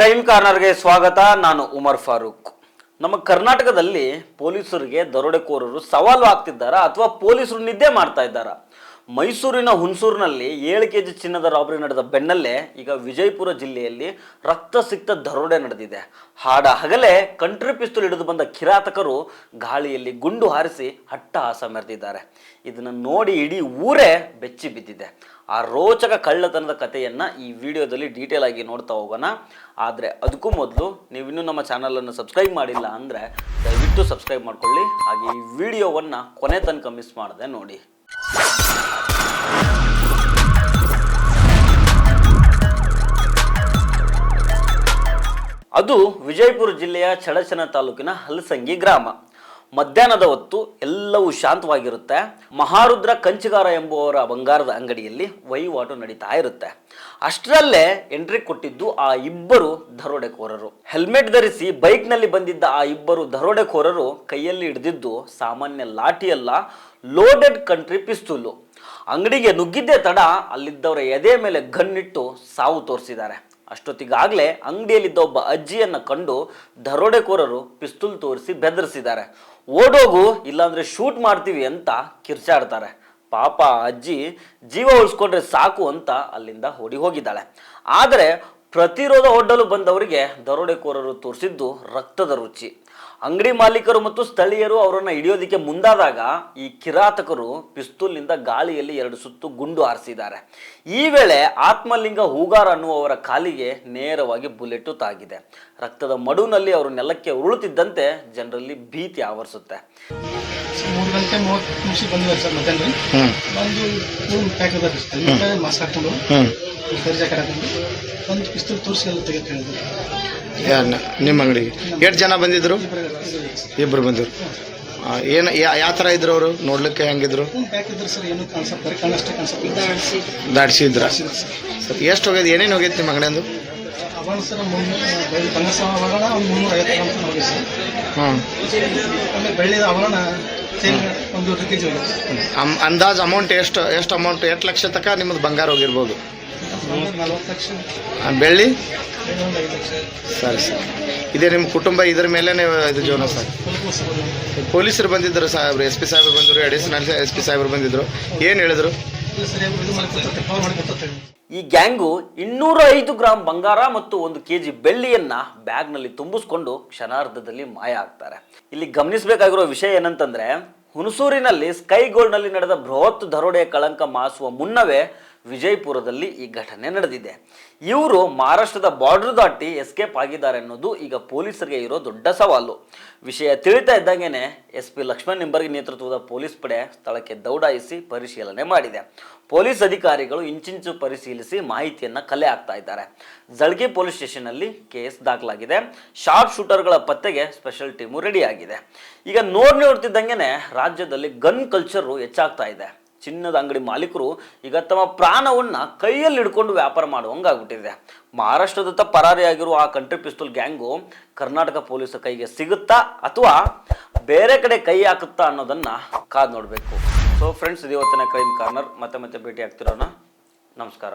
Crime ಕಾರ್ನರ್ಗೆ ಸ್ವಾಗತ. ನಾನು ಉಮರ್ ಫಾರೂಕ್. ನಮ್ಮ ಕರ್ನಾಟಕದಲ್ಲಿ ಪೊಲೀಸರಿಗೆ ದರೋಡೆಕೋರರು ಸವಾಲು ಆಗ್ತಿದ್ದಾರಾ ಅಥವಾ ಪೊಲೀಸರು ನಿದ್ದೆ ಮಾಡ್ತಾ ಇದ್ದಾರಾ? ಮೈಸೂರಿನ ಹುಣಸೂರಿನಲ್ಲಿ 7 kg ಚಿನ್ನದ ರಾಬರಿ ನಡೆದ ಬೆನ್ನಲ್ಲೇ ಈಗ ವಿಜಯಪುರ ಜಿಲ್ಲೆಯಲ್ಲಿ ರಕ್ತಸಿಕ್ತ ದರೋಡೆ ನಡೆದಿದೆ. ಹಾಡ ಹಗಲೇ ಕಂಟ್ರಿ ಪಿಸ್ತೂಲ್ ಹಿಡಿದು ಬಂದ ಕಿರಾತಕರು ಗಾಳಿಯಲ್ಲಿ ಗುಂಡು ಹಾರಿಸಿ ಅಟ್ಟಹಾಸ ಮೆರೆದಿದ್ದಾರೆ. ಇದನ್ನು ನೋಡಿ ಇಡೀ ಊರೇ ಬೆಚ್ಚಿ ಬಿದ್ದಿದೆ. ಆ ರೋಚಕ ಕಳ್ಳತನದ ಕಥೆಯನ್ನು ಈ ವಿಡಿಯೋದಲ್ಲಿ ಡೀಟೇಲ್ ಆಗಿ ನೋಡ್ತಾ ಹೋಗೋಣ. ಆದರೆ ಅದಕ್ಕೂ ಮೊದಲು ನೀವಿನ್ನೂ ನಮ್ಮ ಚಾನಲನ್ನು ಸಬ್ಸ್ಕ್ರೈಬ್ ಮಾಡಿಲ್ಲ ಅಂದರೆ ದಯವಿಟ್ಟು ಸಬ್ಸ್ಕ್ರೈಬ್ ಮಾಡ್ಕೊಳ್ಳಿ. ಹಾಗೆ ಈ ವಿಡಿಯೋವನ್ನು ಕೊನೆ ತನಕ ಮಿಸ್ ಮಾಡದೆ ನೋಡಿ. ಅದು ವಿಜಯಪುರ ಜಿಲ್ಲೆಯ ಚಡಚನ ತಾಲೂಕಿನ ಹಲಸಂಗಿ ಗ್ರಾಮ. ಮಧ್ಯಾಹ್ನದ ಹೊತ್ತು ಎಲ್ಲವೂ ಶಾಂತವಾಗಿರುತ್ತೆ. ಮಹಾರುದ್ರ ಕಂಚಿಗಾರ ಎಂಬುವರ ಬಂಗಾರದ ಅಂಗಡಿಯಲ್ಲಿ ವಹಿವಾಟು ನಡೀತಾ ಇರುತ್ತೆ. ಅಷ್ಟರಲ್ಲೇ ಎಂಟ್ರಿ ಕೊಟ್ಟಿದ್ದು ಆ ಇಬ್ಬರು ದರೋಡೆಕೋರರು. ಹೆಲ್ಮೆಟ್ ಧರಿಸಿ ಬೈಕ್ನಲ್ಲಿ ಬಂದಿದ್ದ ಆ ಇಬ್ಬರು ದರೋಡೆಕೋರರು ಕೈಯಲ್ಲಿ ಹಿಡಿದಿದ್ದು ಸಾಮಾನ್ಯ ಲಾಠಿಯಲ್ಲ, ಲೋಡೆಡ್ ಕಂಟ್ರಿ ಪಿಸ್ತೂಲು. ಅಂಗಡಿಗೆ ನುಗ್ಗಿದ್ದೇ ತಡ ಅಲ್ಲಿದ್ದವರ ಎದೆ ಮೇಲೆ ಗನ್ನಿಟ್ಟು ಸಾವು ತೋರಿಸಿದ್ದಾರೆ. ಅಷ್ಟೊತ್ತಿಗಾಗಲೇ ಅಂಗಡಿಯಲ್ಲಿದ್ದ ಒಬ್ಬ ಅಜ್ಜಿಯನ್ನು ಕಂಡು ದರೋಡೆಕೋರರು ಪಿಸ್ತೂಲ್ ತೋರಿಸಿ ಬೆದರಿಸಿದ್ದಾರೆ. ಓಡೋಗು, ಇಲ್ಲಾಂದ್ರೆ ಶೂಟ್ ಮಾಡ್ತೀವಿ ಅಂತ ಕಿರ್ಚಾಡ್ತಾರೆ. ಪಾಪ ಅಜ್ಜಿ ಜೀವ ಉಳಿಸ್ಕೊಂಡ್ರೆ ಸಾಕು ಅಂತ ಅಲ್ಲಿಂದ ಓಡಿ ಹೋಗಿದ್ದಾಳೆ. ಆದರೆ ಪ್ರತಿರೋಧ ಒಡ್ಡಲು ಬಂದವರಿಗೆ ದರೋಡೆಕೋರರು ತೋರಿಸಿದ್ದು ರಕ್ತದ ರುಚಿ. ಅಂಗಡಿ ಮಾಲೀಕರು ಮತ್ತು ಸ್ಥಳೀಯರು ಅವರನ್ನು ಹಿಡಿಯೋದಕ್ಕೆ ಮುಂದಾದಾಗ ಈ ಕಿರಾತಕರು ಪಿಸ್ತೂಲ್ನಿಂದ ಗಾಳಿಯಲ್ಲಿ 2 ಸುತ್ತು ಗುಂಡು ಹಾರಿಸಿದ್ದಾರೆ. ಈ ವೇಳೆ ಆತ್ಮಲಿಂಗ ಹೂಗಾರ ಅನ್ನುವವರ ಕಾಲಿಗೆ ನೇರವಾಗಿ ಬುಲೆಟ್ಟು ತಾಗಿದೆ. ರಕ್ತದ ಮಡುವಿನಲ್ಲಿ ಅವರು ನೆಲಕ್ಕೆ ಉರುಳುತ್ತಿದ್ದಂತೆ ಜನರಲ್ಲಿ ಭೀತಿ ಆವರಿಸುತ್ತೆ. 3 ಗಂಟೆ 30 ನಿಮಿಷ ಬಂದಿದ್ದಾರೆ ಸರ್. ಮಧ್ಯಾಹ್ನ ಮಾಸ್ಕ್ ಹಾಕೊಂಡು ಒಂದು ಪಿಸ್ತೂಲ್ ತೋರಿಸಿ ಎಲ್ಲ ತೆಗೆದುಕೊಂಡಿದ್ರು. ನಿಮ್ಮ ಅಂಗಡಿಗೆ ಎಷ್ಟು ಜನ ಬಂದಿದ್ರು? ಇಬ್ಬರು ಬಂದಿದ್ರು. ಏನು ಯಾವ ಥರ ಇದ್ರು ಅವರು? ನೋಡ್ಲಿಕ್ಕೆ ಹೆಂಗಿದ್ರು? ಸರ್ ಏನು ಕಾಣಿಸ್ತಾರೆ, ಕಣ್ಣಷ್ಟೇ ಕಾಣಿಸ್ತಾರೆ. ದಾಡ್ಸಿದ್ರ ಸರ್? ಎಷ್ಟು ಹೋಗ್ಯದ? ಏನೇನು ಹೋಗೈತೆ ನಿಮ್ಮ ಅಂಗಡಿಯಂದು? ಅವನು ಸರ್ ಬಂಗಾರ ಆಭರಣ ಒಂದು 350 ಗ್ರಾಮ್ ಹೋಗಿದೆ ಸರ್. ಆಮೇಲೆ ಬೆಳ್ಳಿದ ಆಭರಣ ಒಂದು 2 kg ಹೋಗಿದೆ. ಅಂದಾಜು ಅಮೌಂಟ್ ಎಷ್ಟು ಅಮೌಂಟ್, 8 ಲಕ್ಷ ತನಕ ನಿಮ್ಮದು ಬಂಗಾರ ಹೋಗಿರ್ಬೋದು. 40 ಲಕ್ಷ. ಬೆಳ್ಳಿ? 5 ಲಕ್ಷ. ಸರಿ ಸರ್. ಇದೇ ನಿಮ್ಮ ಕುಟುಂಬ ಇದ್ರ ಮೇಲೆ ಇದು ಜೀವನ ಸರ್? ಪೊಲೀಸರು ಬಂದಿದ್ದರು ಸಾಹೇಬ್ರು, SP ಸಾಹೇಬ್ರು ಬಂದರು, ಅಡಿಷನಲ್ SP ಸಾಹೇಬ್ರು ಬಂದಿದ್ರು. ಏನು ಹೇಳಿದ್ರು? ಈ ಗ್ಯಾಂಗು 205 ಗ್ರಾಂ ಬಂಗಾರ ಮತ್ತು 1 kg ಬೆಳ್ಳಿಯನ್ನ ಬ್ಯಾಗ್ನಲ್ಲಿ ತುಂಬಿಸ್ಕೊಂಡು ಕ್ಷಣಾರ್ಧದಲ್ಲಿ ಮಾಯ ಆಗ್ತಾರೆ. ಇಲ್ಲಿ ಗಮನಿಸಬೇಕಾಗಿರೋ ವಿಷಯ ಏನಂತಂದ್ರೆ, ಹುಣಸೂರಿನಲ್ಲಿ ಸ್ಕೈ ಗೋಲ್ಡ್ನಲ್ಲಿ ನಡೆದ ಬೃಹತ್ ದರೋಡೆಯ ಕಳಂಕ ಮಾಸುವ ಮುನ್ನವೇ ವಿಜಯಪುರದಲ್ಲಿ ಈ ಘಟನೆ ನಡೆದಿದೆ. ಇವರು ಮಹಾರಾಷ್ಟ್ರದ ಬಾರ್ಡರ್ ದಾಟಿ ಎಸ್ಕೇಪ್ ಆಗಿದ್ದಾರೆ ಅನ್ನೋದು ಈಗ ಪೊಲೀಸರಿಗೆ ಇರೋ ದೊಡ್ಡ ಸವಾಲು. ವಿಷಯ ತಿಳಿತಾ ಇದ್ದಂಗೆನೆ SP ಲಕ್ಷ್ಮಣ್ ನಿಂಬರ್ಗಿ ನೇತೃತ್ವದ ಪೊಲೀಸ್ ಪಡೆ ಸ್ಥಳಕ್ಕೆ ದೌಡಾಯಿಸಿ ಪರಿಶೀಲನೆ ಮಾಡಿದೆ. ಪೊಲೀಸ್ ಅಧಿಕಾರಿಗಳು ಇಂಚಿಂಚು ಪರಿಶೀಲಿಸಿ ಮಾಹಿತಿಯನ್ನು ಕಲೆ ಹಾಕ್ತಾ ಇದ್ದಾರೆ. ಜಳ್ಗಿ ಪೊಲೀಸ್ ಸ್ಟೇಷನ್ನಲ್ಲಿ ಕೇಸ್ ದಾಖಲಾಗಿದೆ. ಶಾರ್ಪ್ ಶೂಟರ್ಗಳ ಪತ್ತೆಗೆ ಸ್ಪೆಷಲ್ ಟೀಮು ರೆಡಿ ಆಗಿದೆ. ಈಗ ನೋಡ್ತಿದ್ದಂಗೆನೆ ರಾಜ್ಯದಲ್ಲಿ ಗನ್ ಕಲ್ಚರು ಹೆಚ್ಚಾಗ್ತಾ ಇದೆ. ಚಿನ್ನದ ಅಂಗಡಿ ಮಾಲೀಕರು ಈಗ ತಮ್ಮ ಪ್ರಾಣವನ್ನ ಕೈಯಲ್ಲಿ ಹಿಡ್ಕೊಂಡು ವ್ಯಾಪಾರ ಮಾಡುವಂಗಾಗ್ಬಿಟ್ಟಿದೆ. ಮಹಾರಾಷ್ಟ್ರದತ್ತ ಪರಾರಿಯಾಗಿರುವ ಆ ಕಂಟ್ರಿ ಪಿಸ್ತೂಲ್ ಗ್ಯಾಂಗು ಕರ್ನಾಟಕ ಪೊಲೀಸರ ಕೈಗೆ ಸಿಗುತ್ತಾ ಅಥವಾ ಬೇರೆ ಕಡೆ ಕೈ ಹಾಕುತ್ತಾ ಅನ್ನೋದನ್ನ ಕಾದು ನೋಡಬೇಕು. ಸೊ ಫ್ರೆಂಡ್ಸ್, ಇದು ಇವತ್ತಿನ ಕ್ರೈಮ್ ಕಾರ್ನರ್. ಮತ್ತೆ ಭೇಟಿ ಆಗ್ತಿರೋಣ. ನಮಸ್ಕಾರ.